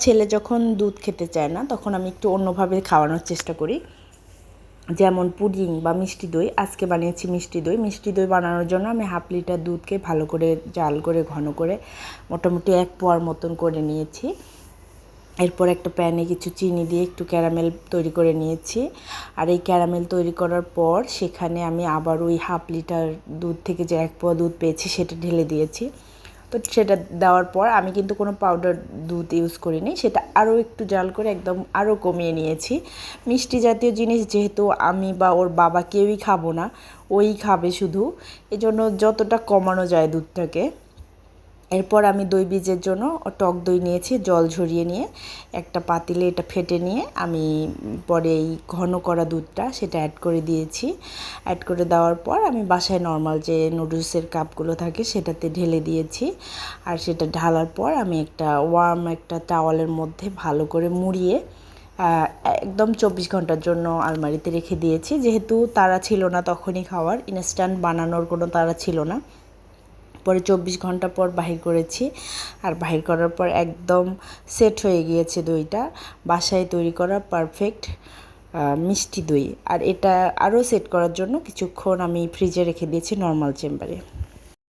ছেলে যখন দুধ খেতে চায় না তখন আমি একটু অন্যভাবে খাওয়ানোর চেষ্টা করি, যেমন পুডিং বা মিষ্টি দই। আজকে বানিয়েছি মিষ্টি দই। মিষ্টি দই বানানোর জন্য আমি 1/2 লিটার দুধকে ভালো করে জাল করে ঘন করে মোটামুটি 1 পোয়ার মতন করে নিয়েছি। এরপর একটা প্যানে কিছু চিনি দিয়ে একটু ক্যারামেল তৈরি করে নিয়েছি। আর এই ক্যারামেল তৈরি করার পর সেখানে আমি আবার ওই 1/2 লিটার দুধ থেকে যে 1 পোয়া দুধ পেয়েছি সেটা ঢেলে দিয়েছি। তো সেটা দেওয়ার পর আমি কিন্তু কোনো পাউডার দুধ ইউজ করিনি, সেটা আরও একটু জাল করে একদম আরও কমিয়ে নিয়েছি। মিষ্টি জাতীয় জিনিস যেহেতু আমি বা ওর বাবা কেউই খাবো না, ওই খাবে শুধু, এজন্য যতটা কমানো যায় দুধটাকে। এরপর আমি দই বীজের জন্য টক দই নিয়েছি, জল ঝরিয়ে নিয়ে একটা পাতিলে এটা ফেটে নিয়ে আমি পরে এই ঘন করা দুধটা সেটা অ্যাড করে দিয়েছি। অ্যাড করে দেওয়ার পর আমি বাসায় নর্মাল যে নুডলসের কাপগুলো থাকে সেটাতে ঢেলে দিয়েছি। আর সেটা ঢালার পর আমি একটা ওয়ার্ম একটা টাওয়ালের মধ্যে ভালো করে মুড়িয়ে একদম 24 ঘন্টার জন্য আলমারিতে রেখে দিয়েছি। যেহেতু তাড়া ছিল না তখনই খাওয়ার, ইনস্ট্যান্ট বানানোর কোনো তাড়া ছিল না। পরে 24 ঘন্টা পর বাহির করেছি। আর বাহির করার পর একদম সেট হয়ে গিয়েছে দইটা, বাসায় তৈরি করা পারফেক্ট মিষ্টি দই। আর এটা আরও সেট করার জন্য কিছুক্ষণ আমি ফ্রিজে রেখে দিয়েছি নর্মাল চেম্বারে।